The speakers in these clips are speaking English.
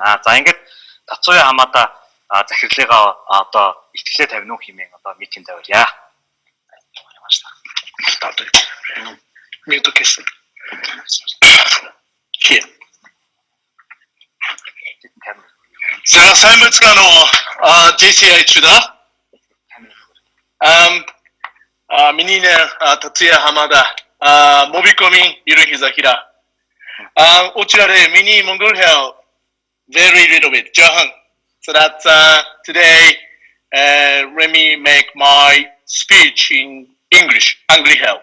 За ингээд Татsuya Hamada захирлыгаа одоо ихтлээ тавина уу хэмээн одоо митинг тавья. 자, 삶을스가노 JCI 주다. 미니네 Tatsuya Hamada. MobiCom 이르히자히라. 오치라레 mini Mongol hell very little bit. Jahan. So that's today. Let me make my speech in English. Angry hell.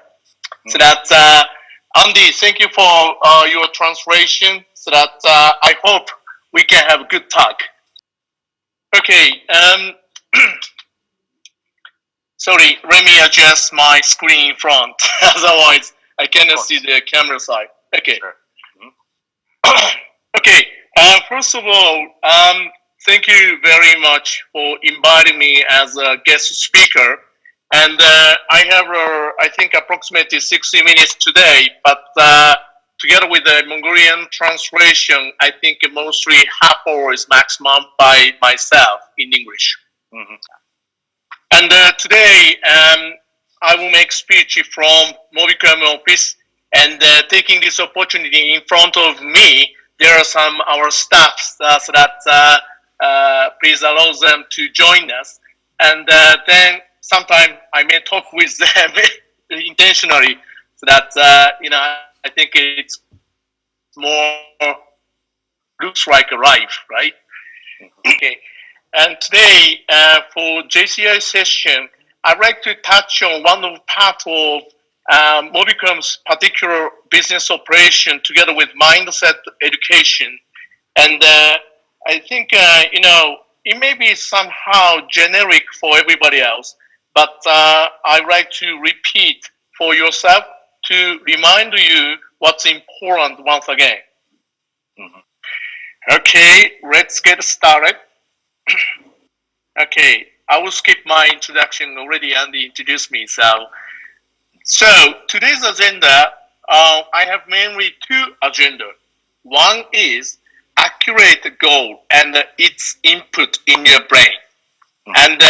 So that's Andy. Thank you for your translation. So that I hope we can have a good talk. Okay. Sorry. Let me adjust my screen in front. Otherwise, I cannot see the camera side. Okay. Sure. Okay. First of all, thank you very much for inviting me as a guest speaker. And I have, I think, approximately 60 minutes today. But together with the Mongolian translation, I think mostly half hour is maximum by myself in English. And today, I will make speech from MobiCom office. And taking this opportunity in front of me, there are some our staffs so that please allow them to join us. And then sometime I may talk with them intentionally so that I think it's more looks like a life, right? Okay. And today for JCI session, I'd like to touch on one of part of MobiCom's particular business operation together with mindset education. And I think, it may be somehow generic for everybody else, but I'd like to repeat for yourself to remind you what's important once again. Okay, let's get started. Okay, I will skip my introduction already. Andy introduced me, So today's agenda, I have mainly two agendas. One is accurate goal and its input in your brain. And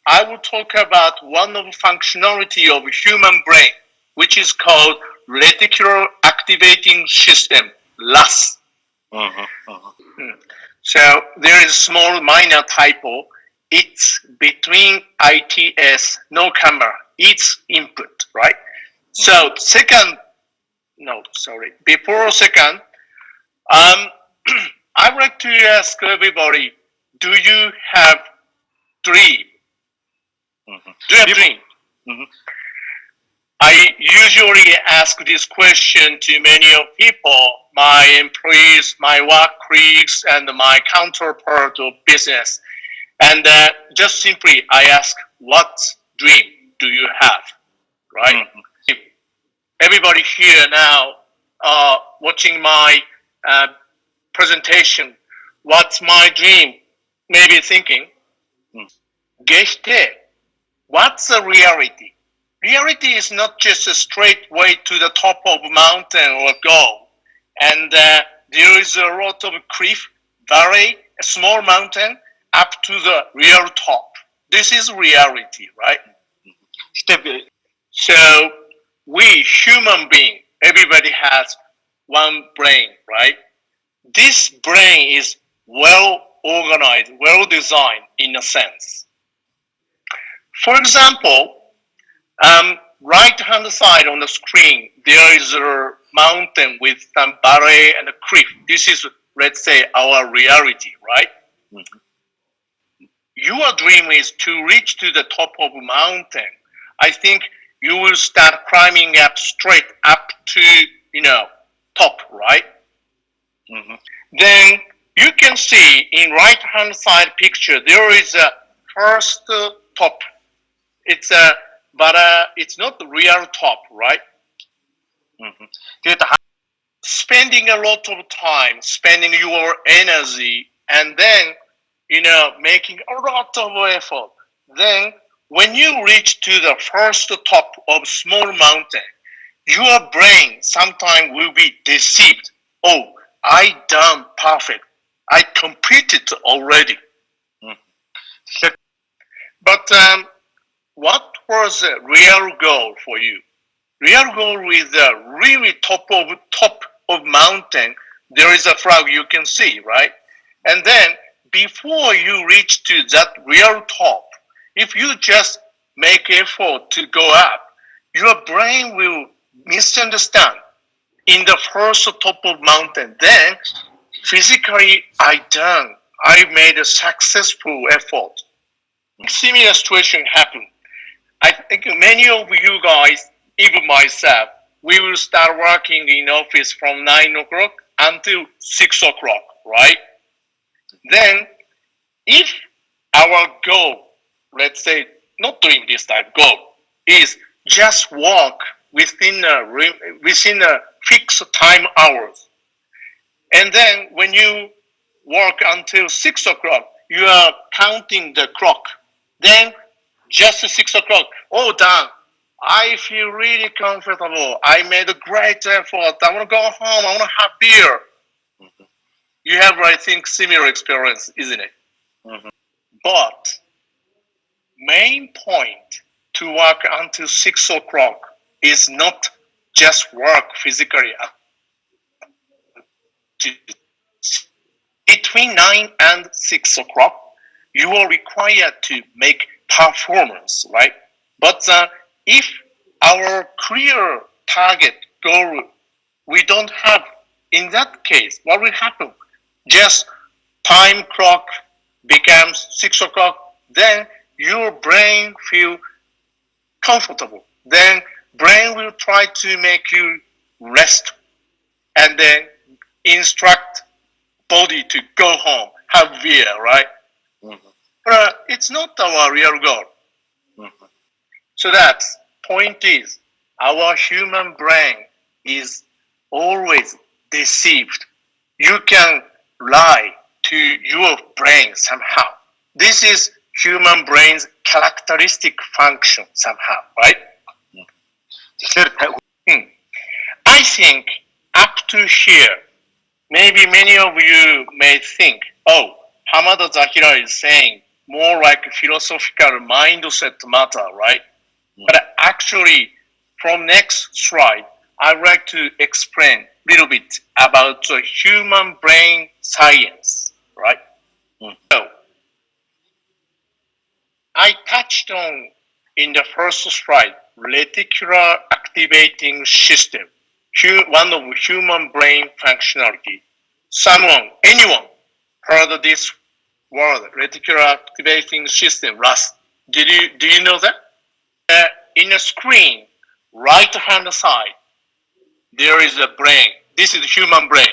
I will talk about one of the functionality of human brain, which is called reticular activating system, RAS. So there is a small minor typo. It's between ITS, no camera. It's input, right? So before second, I'd like to ask everybody, do you have dream? Do you have dream? I usually ask this question to many of people, my employees, my work colleagues, and my counterpart of business. And just simply, I ask, what dream do you have, right? Everybody here now watching my presentation, what's my dream? Maybe thinking, what's the reality? Reality is not just a straight way to the top of a mountain or goal. And there is a lot of cliff, valley, a small mountain, up to the real top. This is reality, right? So we human being, everybody has one brain, right? This brain is well organized, well designed in a sense. For example, right hand side on the screen, there is a mountain with some valley and a cliff. This is, let's say, our reality, right? Your dream is to reach to the top of a mountain. I think you will start climbing up straight up to, top, right? Then you can see in right hand side picture, there is a first top. But it's not the real top, right? Spending a lot of time, spending your energy, and then, making a lot of effort. Then when you reach to the first top of small mountain, your brain sometimes will be deceived. Oh, I done perfect. I completed already. Тэгэхээр But what was the real goal for you? Real goal is the really top of mountain. There is a flag you can see, right? And then before you reach to that real top, if you just make effort to go up, your brain will misunderstand in the first top of mountain. Then physically I made a successful effort. Similar situation happened. I think many of you guys, even myself, we will start working in office from 9 o'clock until 6 o'clock, right? Then if our goal, let's say not doing this type goal, is just work within a fixed time hours. And then when you work until 6 o'clock, you are counting the clock. Then just 6 o'clock, all done. I feel really comfortable. I made a great effort. I want to go home. I want to have beer. You have, I think, similar experience, isn't it? But main point to work until 6 o'clock is not just work physically. Between 9 and 6 o'clock, you are required to make performance, right? But if our clear target goal we don't have, in that case, what will happen? Just time clock becomes 6 o'clock, then your brain feel comfortable. Then brain will try to make you rest and then instruct body to go home, have beer, right? But it's not our real goal. So that point is, our human brain is always deceived. You can lie to your brain somehow. This is human brain's characteristic function somehow, right? I think up to here, maybe many of you may think, oh, Hamada Zahira is saying more like philosophical mindset matter, right? But actually, from next slide, I'd like to explain a little bit about the human brain science, right? So, I touched on in the first slide, reticular activating system, one of human brain functionality. Anyone heard this word, reticular activating system, RAS? Do you know that? In the screen, right hand side, there is a brain. This is human brain,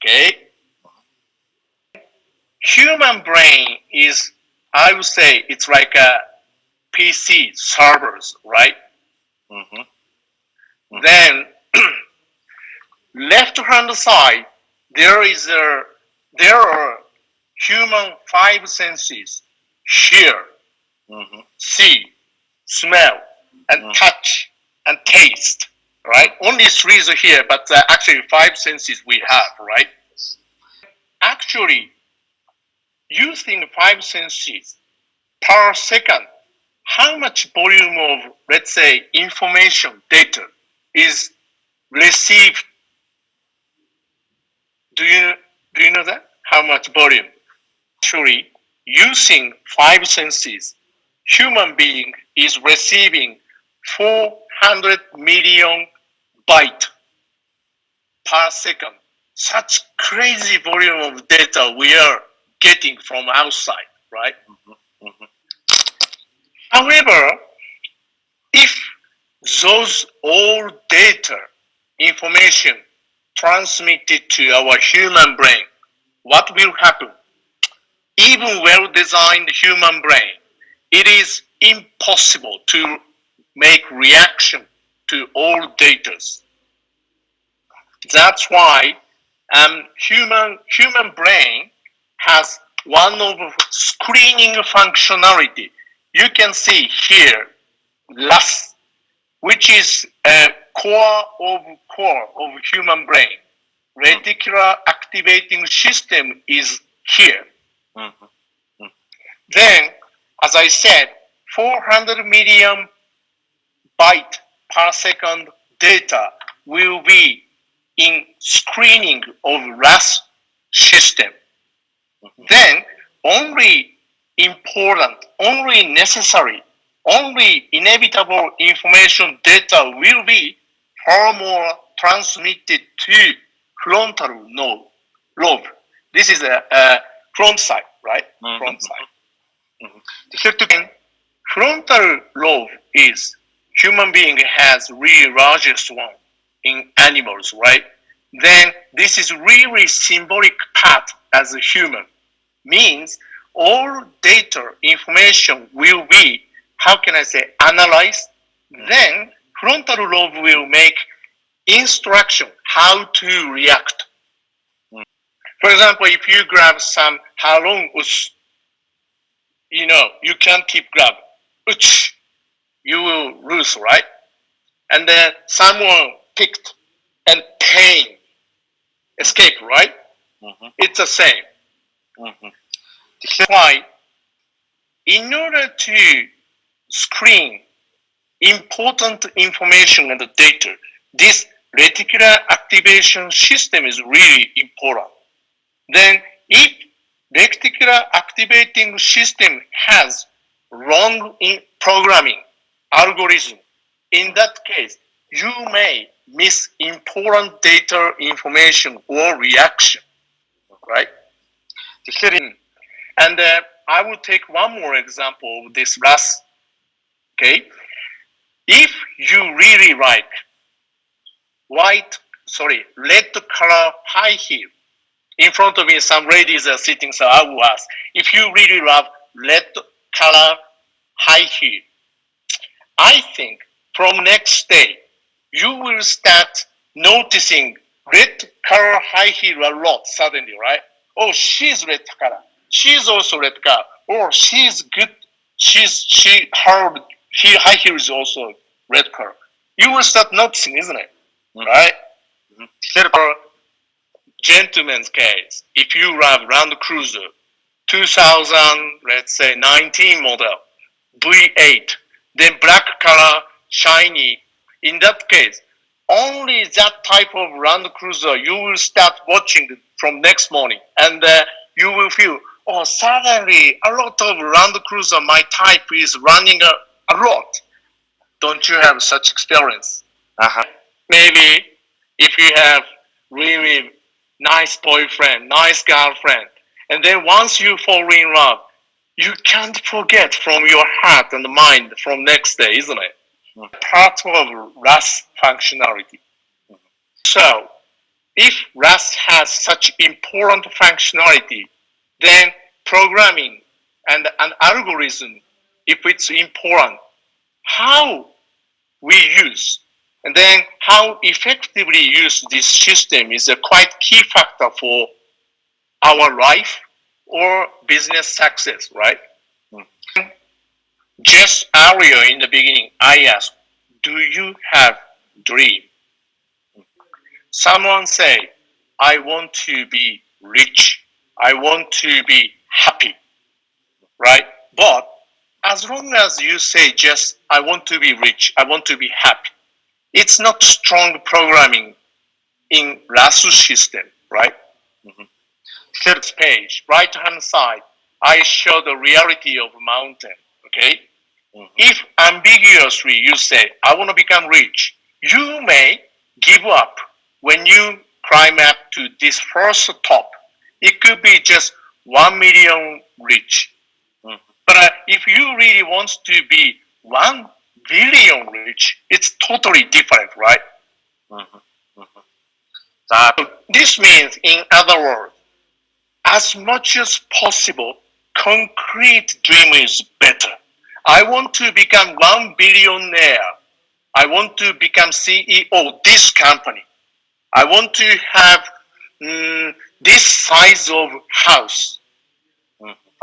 okay? Human brain is, I would say, it's like a PC servers, right? Then, left hand side, there are human five senses: hear, see, smell, and touch, and taste, right? Only three is here, but actually five senses we have, right? Actually, using five senses per second, how much volume of, let's say, information, data is received? Do you know that? How much volume? Actually, using five senses, human being is receiving 400 million bytes per second. Such crazy volume of data we are getting from outside, right? However, if those all data, information transmitted to our human brain, what will happen? Even well-designed human brain, it is impossible to make reaction to all data. That's why human brain has one of screening functionality. You can see here, RAS, which is a core of human brain. Reticular activating system is here. Then, as I said, 400 million byte per second data will be in screening of RAS system. Then only important, only necessary, only inevitable information data will be far more transmitted to frontal lobe. This is a front side, right? Front side. Frontal lobe is human being has really largest one in animals, right? Then this is really symbolic part as a human. Means all data information will be, how can I say, analyzed. Then frontal lobe will make instruction how to react. For example, if you grab some halong us, you can't keep grab. Uch, you will lose, right? And then someone picked and pain, escape, right? It's the same. That's why, in order to screen important information and the data, this reticular activation system is really important. Then, if reticular activating system has wrong programming algorithm, in that case, you may miss important data information or reaction, right? And I will take one more example of this RAS. Okay, if you really like red color high heel, in front of me some ladies are sitting, so I will ask, if you really love red color high heel, I think from next day you will start noticing red color high heel a lot suddenly, right? Oh, she's red color. She's also red color. Or she's good. Her high heel is also red color. You will start noticing, isn't it? Right? For gentleman's case, if you have Land Cruiser 2000, let's say 19 model, V8, then black color, shiny, in that case, only that type of Land Cruiser you will start watching from next morning, and you will feel, oh, suddenly a lot of Land Cruiser my type is running a lot. Don't you have such experience? Maybe if you have really nice boyfriend, nice girlfriend, and then once you fall in love, you can't forget from your heart and mind from next day, isn't it? Part of RAS functionality. So, if RAS has such important functionality, then programming and an algorithm, if it's important, how we use and then how effectively use this system is a quite key factor for our life or business success, right? Just earlier in the beginning, I asked, do you have dream? Someone say, I want to be rich. I want to be happy, right? But as long as you say just, I want to be rich, I want to be happy, it's not strong programming in RAS system, right? Third page, right hand side, I show the reality of mountain, okay? If ambiguously you say, I want to become rich, you may give up when you climb up to this first top. It could be just 1 million rich. But if you really want to be 1 billion rich, it's totally different, right? So this means, in other words, as much as possible, concrete dream is better. I want to become 1 billionaire. I want to become CEO of this company. I want to have this size of house.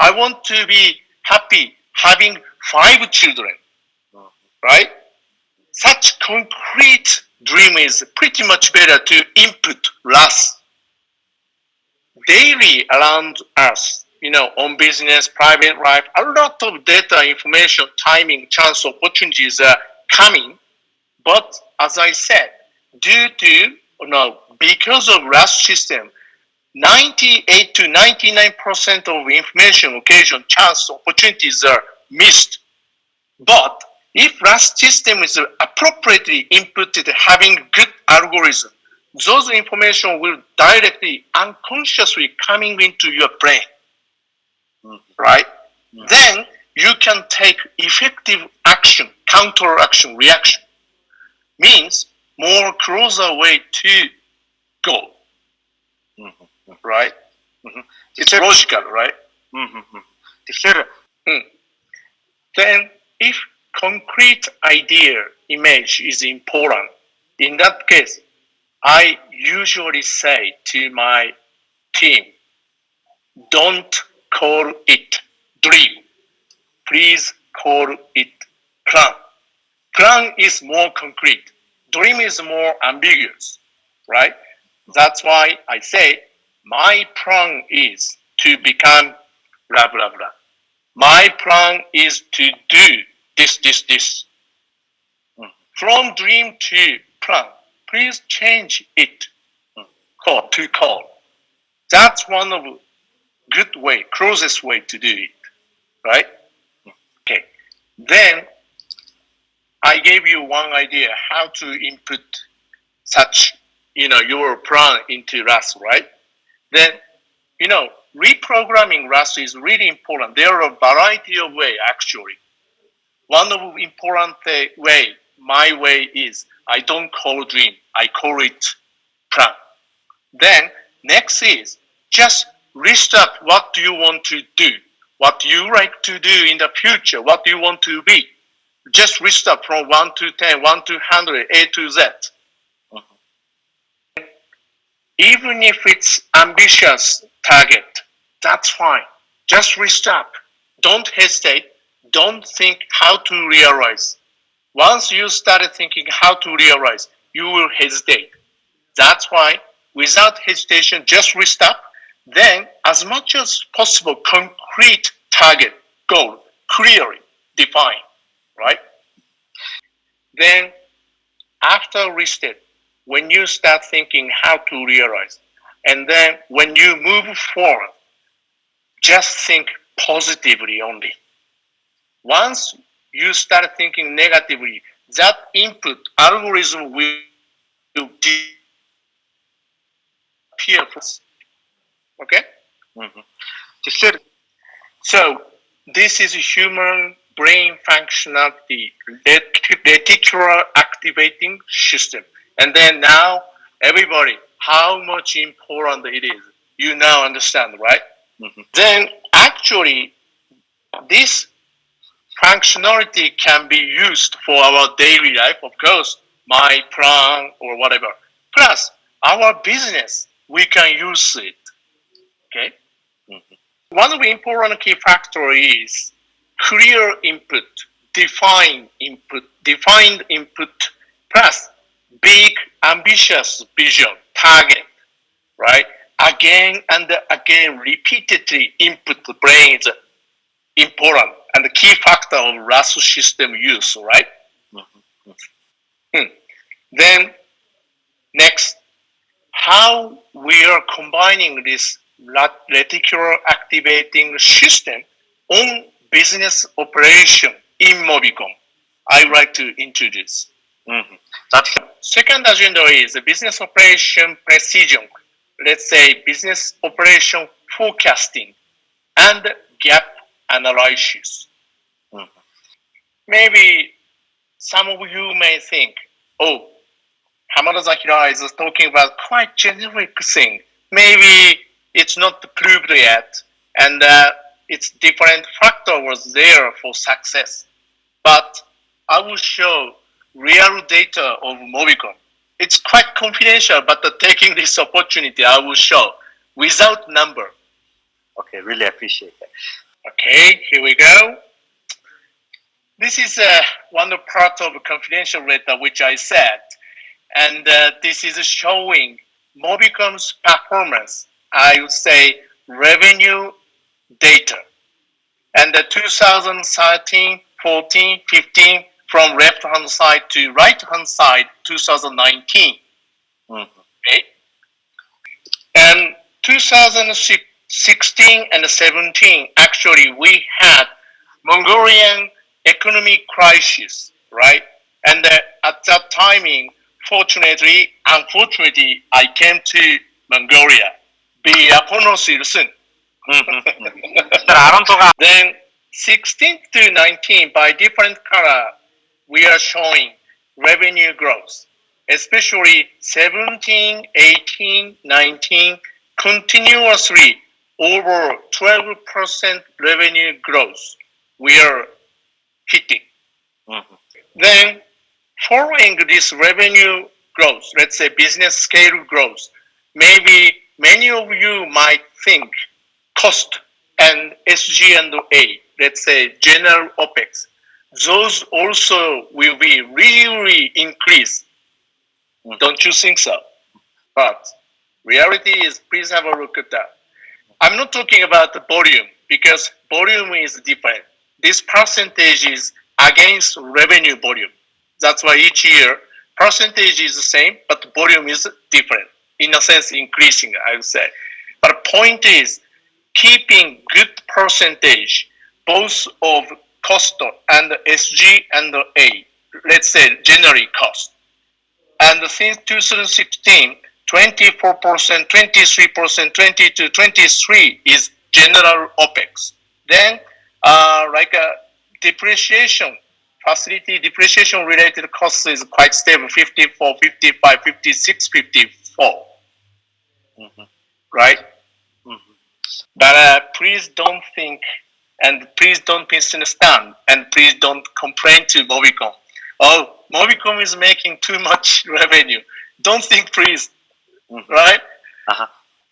I want to be happy having 5 children, right? Such concrete dream is pretty much better to input RAS. daily around us, on business, private life, a lot of data, information, timing, chance, opportunities are coming. But as I said, because of RAS system, 98 to 99% of information, occasion, chance, opportunities are missed. But if RAS system is appropriately inputted, having good algorithm, those information will directly, unconsciously coming into your brain, right? Then you can take effective action, counter action, reaction. Means more closer way to goal, right? It's logical, right? Тэгэхээр Then if concrete idea image is important, in that case, I usually say to my team, don't call it dream. Please call it plan. Plan is more concrete. Dream is more ambiguous, right? That's why I say my plan is to become blah, blah, blah. My plan is to do this. From dream to plan, please change it to call. That's one of the good way, closest way to do it, right? Okay. Then I gave you one idea how to input such, your plan into RAS, right? Then, reprogramming RAS is really important. There are a variety of ways, actually. One of the important way, my way is, I don't call dream, I call it plan. Then, next is, just list up what do you want to do, what you like to do in the future, what do you want to be. Just list up from 1 to 10, 1 to 100, A to Z. Even if it's ambitious target, that's fine. Just list up. Don't hesitate. Don't think how to realize. Once you started thinking how to realize, you will hesitate. That's why, without hesitation, just list up. Then, as much as possible, concrete target, goal, clearly define, right? Then, after listed, when you start thinking how to realize, and then when you move forward, just think positively only. Once you start thinking negatively, that input algorithm will disappear first. Okay? тэгэхээр So this is human brain functionality, reticular activating system. And then now, everybody, how much important it is. You now understand, right? Then actually, this functionality can be used for our daily life, of course, my plan or whatever. Plus, our business, we can use it. Okay? One of the important key factors is clear input, defined input, plus big, ambitious vision, target, right? Again and again, repeatedly input the brain is important and the key factor of RAS system use, right? Then, next, how we are combining this reticular activating system on business operation in MobiCom. I would like to introduce. Second agenda is the business operation precision. Let's say business operation forecasting and gap analysis. Maybe some of you may think, oh, Hamada Zakira is talking about quite generic thing. Maybe it's not proved yet, and it's different factor was there for success. But I will show real data of MobiCom. It's quite confidential, but taking this opportunity, I will show without number. Okay, really appreciate that. Okay, here we go. This is one part of confidential data which I said, and this is showing MobiCom's performance I would say, revenue data. And the 2013, 14, 15, from left-hand side to right-hand side, 2019. Okay? And 2016 and 17, actually, we had Mongolian economic crisis, right? And at that timing, unfortunately, I came to Mongolia. Be upon us soon. Then 16 to 19, by different color, we are showing revenue growth, especially 17, 18, 19, continuously over 12% revenue growth we are hitting. Then following this revenue growth, let's say business scale growth, maybe many of you might think cost and SG&A, let's say general OPEX, those also will be really increased. Don't you think so? But reality is, please have a look at that. I'm not talking about the volume because volume is different. This percentage is against revenue volume. That's why each year percentage is the same, but the volume is different. In a sense, increasing, I would say. But the point is keeping good percentage both of cost and SG and A, let's say generally cost. And since 2016, 24%, 23%, 22, 23 is general OPEX. Then like a depreciation, facility depreciation related costs is quite stable, 54, 55, 56, 54. Right? But please don't think and please don't misunderstand and please don't complain to MobiCom. Oh, MobiCom is making too much revenue. Don't think, please. Right?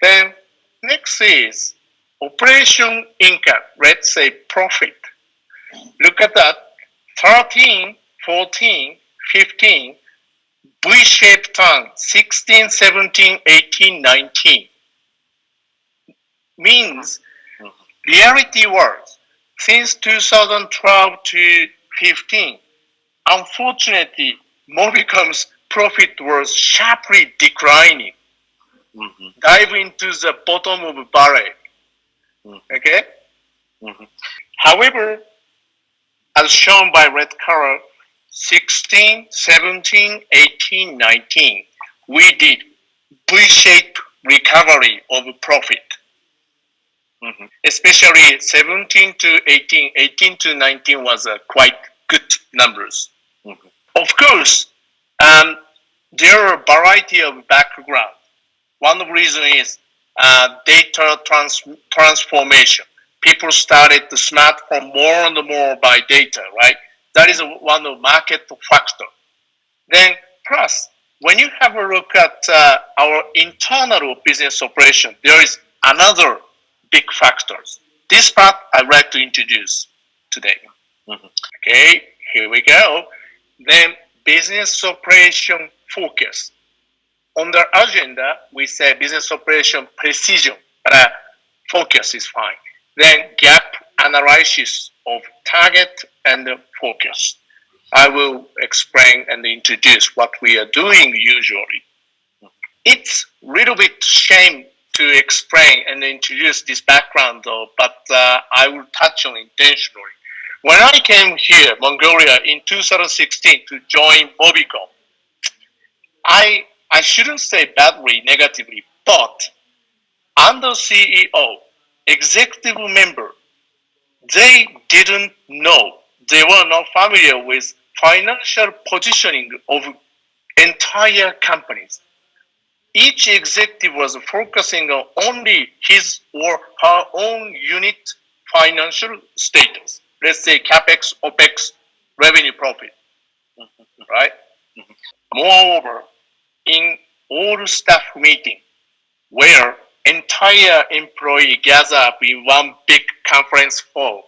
Then next is operation income, let's say profit. Look at that. 13, 14, 15, V-shaped turn, 16, 17, 18, 19. Means reality was since 2012 to 15, unfortunately, MobiCom's profit was sharply declining. Dive into the bottom of the barrel. Okay? However, as shown by red color, 16, 17, 18, 19, we did V-shaped recovery of profit. Especially 17 to 18, 18 to 19 was quite good numbers. Of course, there are a variety of background. One of the reasons is data transformation. People started to smartphone more and more by data, right? That is one of market factor. Then plus, when you have a look at our internal business operation, there is another big factors. This part I'd like to introduce today. Okay, here we go. Then business operation focus. On the agenda, we say business operation precision, but focus is fine. Then gap analysis of target and focus. I will explain and introduce what we are doing usually. It's a little bit shame to explain and introduce this background though, but I will touch on intentionally. When I came here, Mongolia, in 2016 to join MobiCom, I shouldn't say badly, negatively, but under CEO, executive member, they didn't know, they were not familiar with financial positioning of entire companies. Each executive was focusing on only his or her own unit financial status. Let's say CapEx, OPEX, revenue profit, right? Moreover, in all staff meeting, where entire employee gather up in one big conference hall,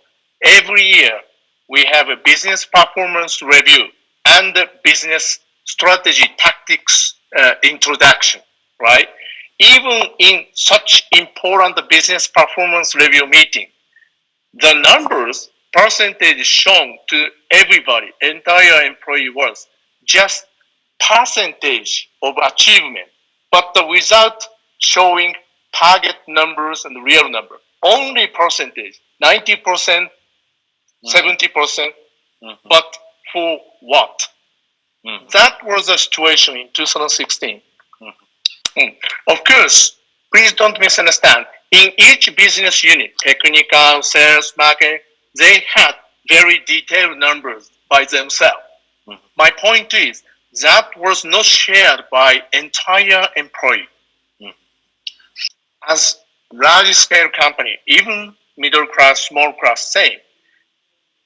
every year we have a business performance review and business strategy tactics introduction, right? even in such important business performance review meeting, the numbers percentage shown to everybody, entire employee was just percentage of achievement, but without showing target numbers and real number. Only percentage, 90%, 70%, but for what? That was the situation in 2016. Of course, please don't misunderstand. In each business unit, technical, sales, marketing, they had very detailed numbers by themselves. My point is, that was not shared by entire employee. As large scale company, even middle class, small class, same.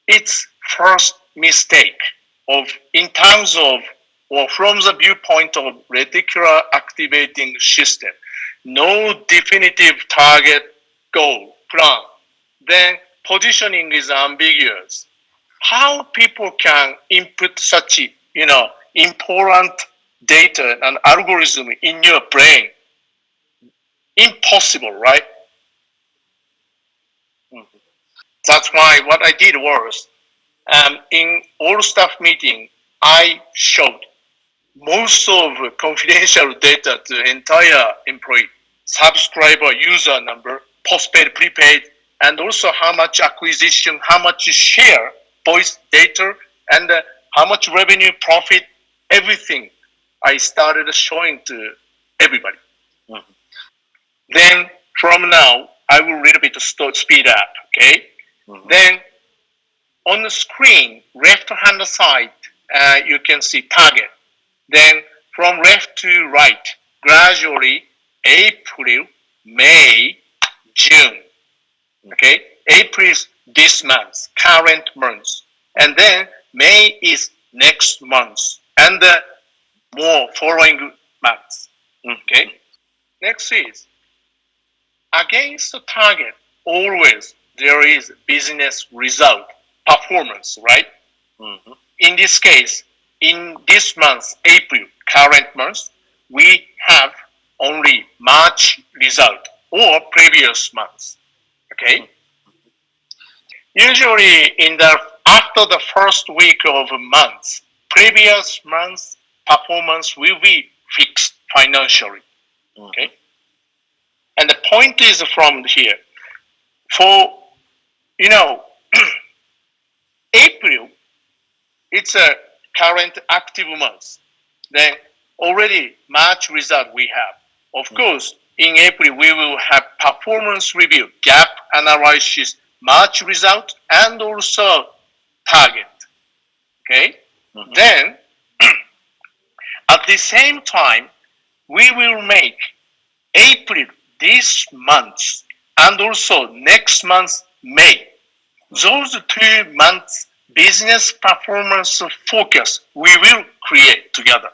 It's first mistake of in terms of or from the viewpoint of reticular activating system, no definitive target, goal, plan. Then positioning is ambiguous. How people can input such, important data and algorithm in your brain? Impossible, right? That's why what I did was, in all staff meeting, I showed most of confidential data to entire employee, subscriber, user number, postpaid, prepaid, and also how much acquisition, how much share, voice data, and how much revenue, profit, everything I started showing to everybody. Then from now, I will a little bit speed up, okay? Then on the screen, left-hand side, you can see target. Then from left to right, gradually, April, May, June. Okay, April is this month, current month. And then May is next month. And more following months. Okay, next is, against the target, always there is business result, performance, right? In this case, in this month, April, current month, we have only March result or previous months. Okay. Usually, after the first week of a month, previous month's performance will be fixed financially. Okay. And the point is from here, for April, it's a current active month. Then already March result we have. Of course, in April we will have performance review, gap analysis, March result, and also target. Okay. Then at the same time, we will make April this month and also next month May. Those 2 months business performance focus we will create together.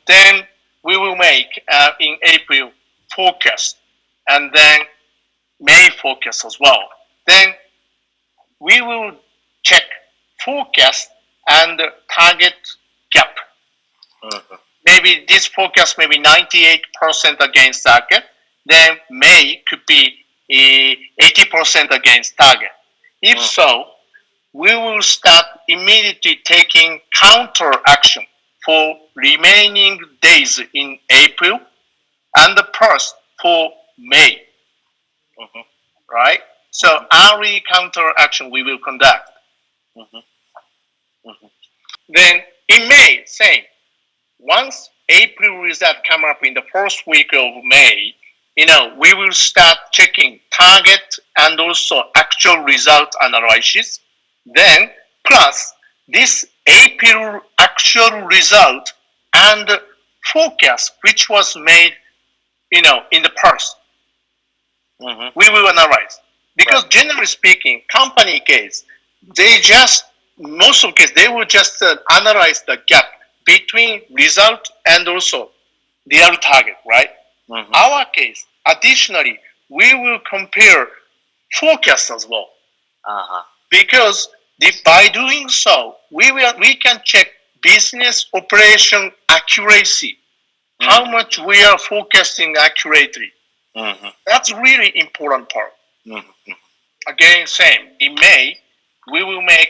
Then we will make in April focus and then May focus as well. Then we will check focus and target gap. Maybe this focus may be 98% against target. Then May could be 80% against target. If so, we will start immediately taking counter action for remaining days in April and the first for May. Right? So early counter action we will conduct. Then in May, same. Once April result come up in the first week of May, we will start checking target and also actual result analysis. Then plus this April actual result and forecast which was made, in the past. We will analyze. Because generally speaking, company case, most of the case, they will just analyze the gap between result and also real target, right? Our case, additionally, we will compare forecast as well. Because by doing so, we can check business operation accuracy how much we are focusing accurately. That's really important part. Again, same. In May, we will make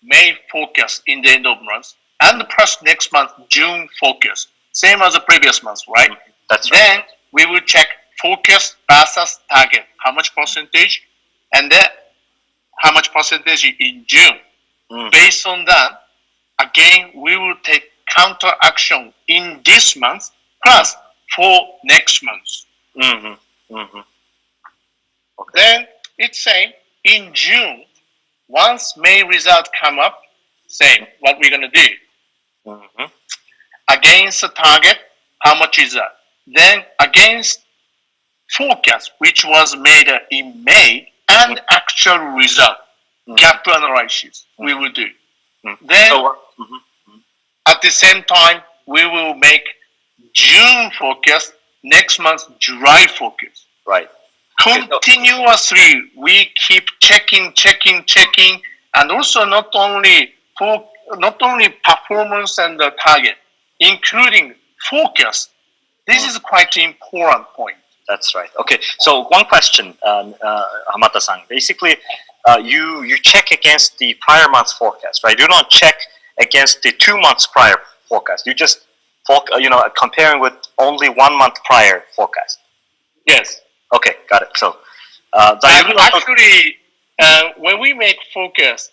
May focus in the end of month, and plus next month June focus, same as the previous month, right? That's right. Then we will check focus versus target, how much percentage, and then how much percentage in June. Based on that, again, we will take counter action in this month plus for next month. Okay. Then it's same in June. Once May result come up, same. What we're gonna do against the target, how much is that? Then against forecast, which was made in May, and actual result, gap analysis we will do. Then at the same time, we will make June focus, next month July focus. Right. Continuously, we keep checking, and also not only performance and the target, including focus. This is quite an important point. That's right. Okay. So one question, Hamada-san. Basically, you check against the prior month's forecast, right? You don't check against the 2 months prior forecast. You just comparing with only 1 month prior forecast. Yes. Okay, got it. So, actually, when we make focus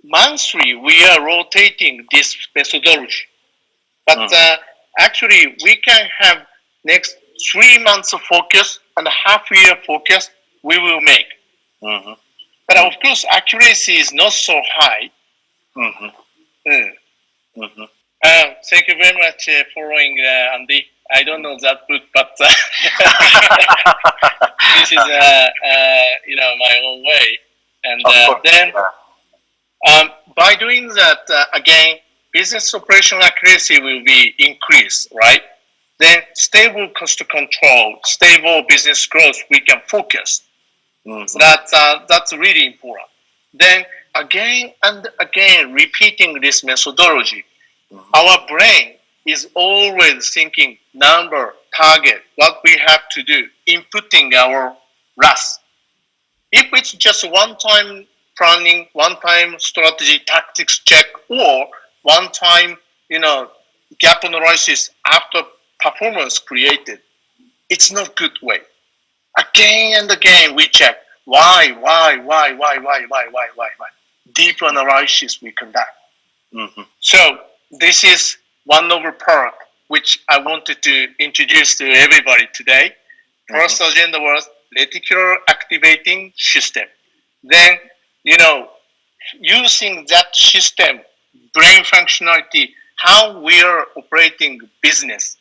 monthly, we are rotating this methodology. But actually, we can have next 3 months of focus and a half year focus we will make. But of course, accuracy is not so high. Thank you very much for following, Andy. I don't know that book, but this is my own way. And then by doing that, again, business operational accuracy will be increased, right? Then stable cost control, stable business growth, we can focus. So that's really important. Then again and again, repeating this methodology, our brain is always thinking number, target, what we have to do, inputting our RAS. If it's just one-time planning, one-time strategy, tactics check, or one-time, gap analysis after performance created, it's not good way. Again and again, we check why. Deep analysis we conduct. So this is one of the part which I wanted to introduce to everybody today. First agenda was reticular activating system. Then, using that system, brain functionality, how we are operating business,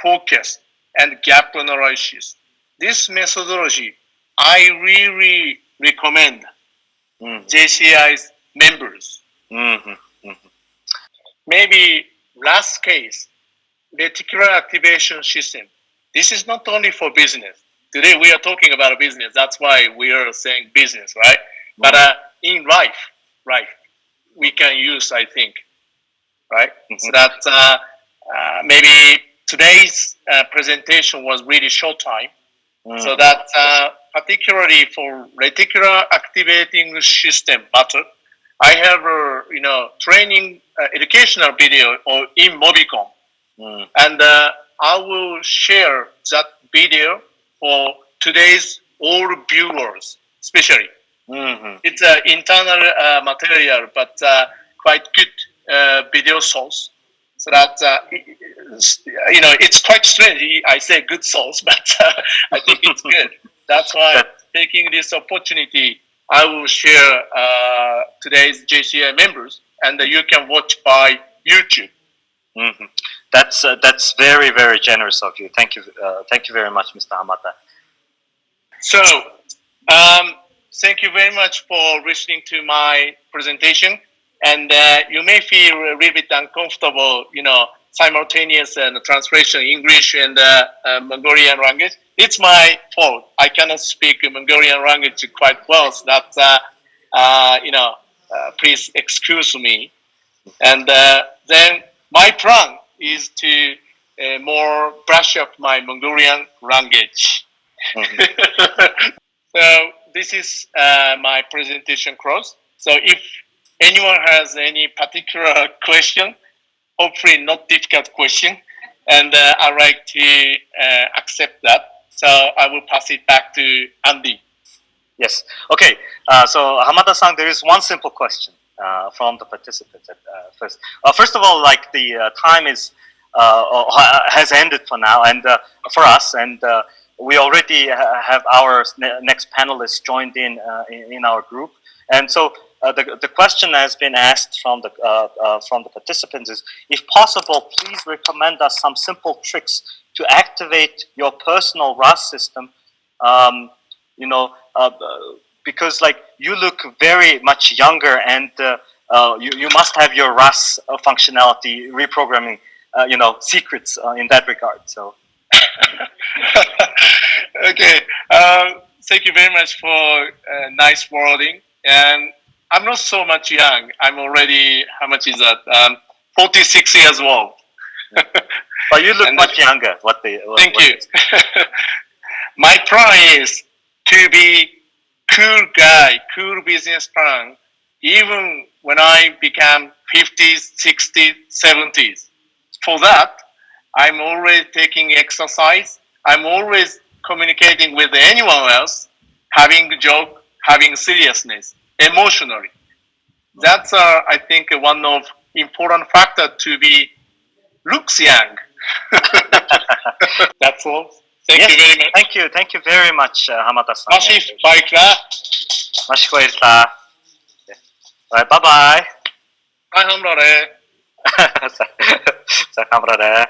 focus, and gap analysis. This methodology, I really recommend JCI's members. Maybe last case, reticular activation system. This is not only for business. Today we are talking about a business. That's why we are saying business, right? But in life, we can use, I think, right? So that maybe today's presentation was really short time. So that particularly for reticular activating system method, I have a training educational video in MobiCom, and I will share that video for today's all viewers, especially. It's an internal material, but quite good video source. So that it's quite strange. I say good source, but I think it's good. That's why taking this opportunity, I will share today's JCI members, and you can watch by YouTube. That's very, very generous of you. Thank you very much, Mr. Hamada. So, thank you very much for listening to my presentation. And you may feel a little bit uncomfortable, simultaneous translation English and Mongolian language. It's my fault. I cannot speak Mongolian language quite well, so that please excuse me. And then my plan is to more brush up my Mongolian language. So this is my presentation close. So if anyone has any particular question, hopefully not difficult question, and I'd like to accept that. So I will pass it back to Andy. Yes. Okay. So Hamada-san, there is one simple question from the participants at first. First of all, like the time is has ended for now, and for us, and we already have our next panelists joined in our group, and so the question has been asked from the participants is, if possible, please recommend us some simple tricks to activate your personal RAS system. You know, because like you look very much younger, and you must have your RAS functionality reprogramming, you know, secrets in that regard. So. Okay, thank you very much for nice wording. And I'm not so much young. I'm already, how much is that? 46 years old. But you look much younger. Thank you. My plan is to be cool guy, cool business plan, even when I become 50s, 60s, 70s. For that, I'm always taking exercise. I'm always communicating with anyone else, having a joke, having seriousness, emotionally. That's, I think, one of important factor to be looks young. That's all. Thank you very much. Thank you very much, Hamada-san. Masih baiklah. Masih baiklah. Bye bye. Bye, Hamada. Hamada.